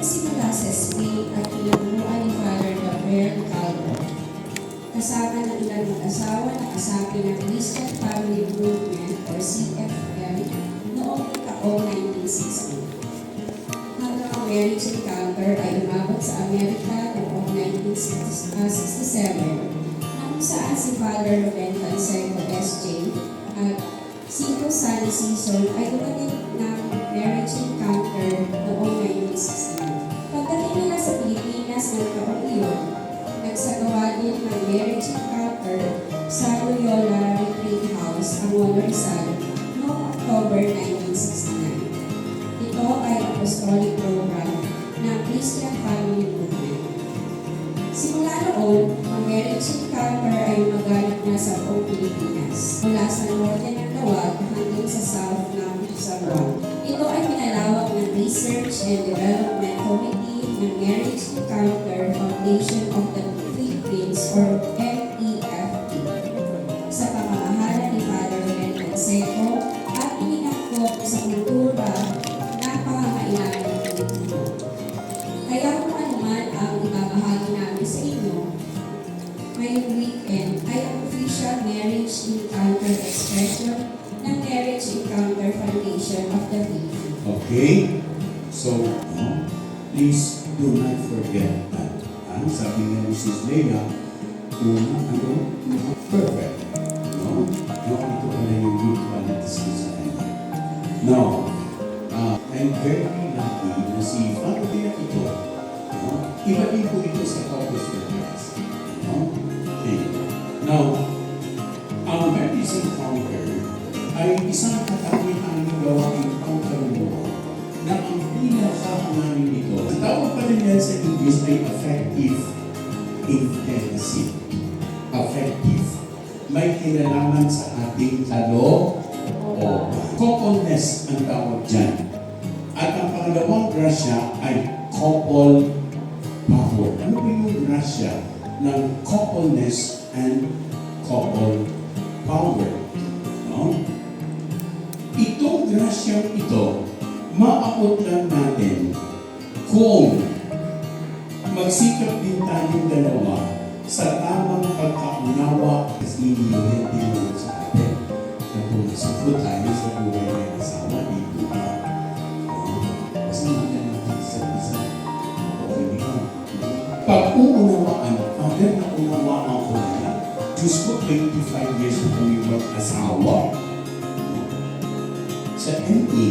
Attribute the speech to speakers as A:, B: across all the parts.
A: nagsimula sa Spain at pinamunuan ni Father Gabriel Calvo. Kasama ng ilang mag-asawa na kasapi ng Christian Family Movement or CFM noong taong 1960. Hanggang ang marriage encounter ay umabot sa Amerika noong 1967 na kung saan si Father Ruben Canseco SJ at si Rosani Sison ay dumating ng marriage encounter noong 1969. Pagdating nila sa Pilipinas ng taong iyon, nagsagawa din ng marriage encounter sa Loyola Retreat House, Angono Rizal, noong October 1969. Ito ay apostolic program ng Christian Family Movement. Simula noon, ang marriage encounter ay maganap na sa buong Pilipinas, mula sa norte ng Lawag hanggang sa south ng Zamboanga. Ito ay pinalawak ng Research and Development Committee ng Marriage Encounter Foundation of the Philippines or MEFP sa pamamahala ni Father Ruben Canseco at iningakop sa kultura na pangangailangan ng Pilipino. Kaya kung ano man ang ibabahagi namin sa inyo, ngayong weekend ay ang official marriage encounter expression ng Marriage Encounter Foundation of the Philippines.
B: Okay? So, please do not forget that. Sabi nga ni Sis Leia, perfect. No? No, ito pala yung good qualities ko sa kanya. Now, I'm very lucky na si Father Leia ito. No? Iba din po ito sa Corpus Christi. No? Okay. Now, ang marriage encounter ay isang katangiang gawaing pangkaluluwa na ang pinakahangarin nito. Ang tawag pa rin yan sa English ay affective intimacy. Affective. May kinalaman sa ating kalooban. Coupleness ang tawag dyan. At ang pangalawang grasya ay couple power. Ano ba yung grasya ng coupleness and couple power? No? Itong grasyang ito, maabot lang natin kung magsikap din tayong dalawa sa tamang pagkaunawa kasi hindi din sa atin na pumasok tayo sa buhay ng asawa dito ka. Kasama ka natin sa isa. Okay ka. Pag-uunawaan, Father, na unawaan ko na Diyos ko, 25 years na kami mag-asawa. Sa MA,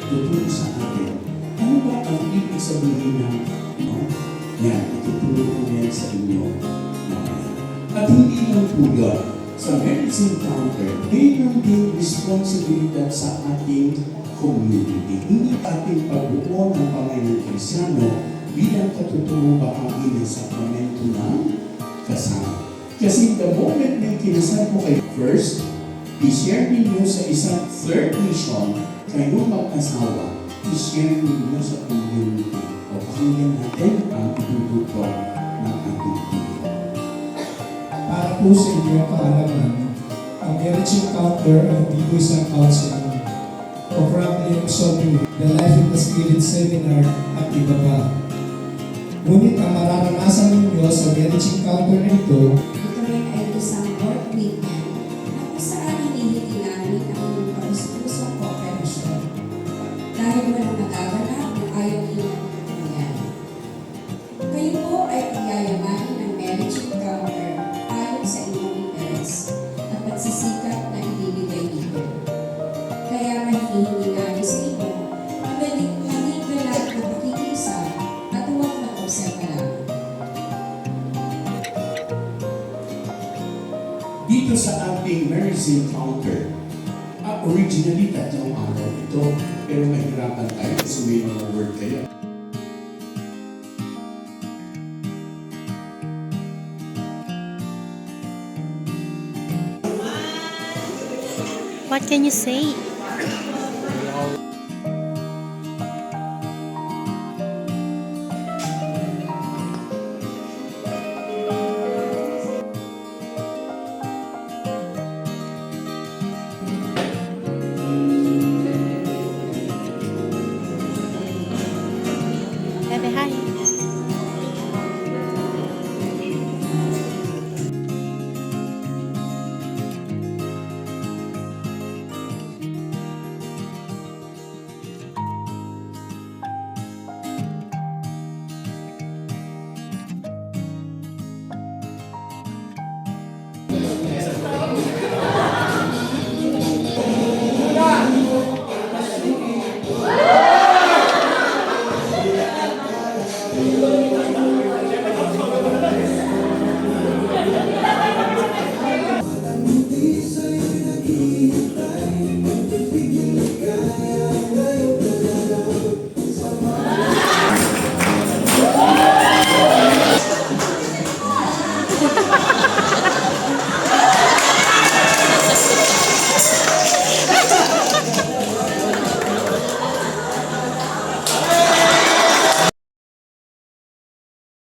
B: tutulong sa atin. Ano ba ang ibig sabihin ng yan, itutulong ko yan sa inyo. At hindi lang po yan. Sa marriage encounter, mayroon din responsibilidad sa ating community. Hindi ating pagbuo ng Panginoon Kristyano bilang katutuong bahagi ng sakramento ng kasama. Kasi the moment may kinasal mo kayo first, i-share ninyo sa isang third mission, kayong mag-asawa, i-share ninyo sa community. O pakinggan natin ang itututo ng ating Pilipinas.
C: Para po sa inyong kaalaman, ang marriage encounter ay hindi po isang counseling o problem solving, the Life in the Spirit seminar at iba pa. Ngunit ang mararanasan ninyo sa marriage encounter na ito,
A: Ito rin ay isang work weekend na kung saan hinihiti namin ang inyong kaus-pusong kooperasyon. Dahil walang magaganap kung ayaw ninyo yan. Kayo po ay pagyayamanin ng marriage encounter ayon sa inyong interes at pagsisikap na ibibigay dito. Kaya mahihingi namin sa inyo ang maging galak na pakikisa at huwag mag-observa lang.
B: Dito sa ating marriage encounter, originally 3 araw ito, pero mahirapan tayo kasi may mga word kayo.
D: What can you say? Say hi.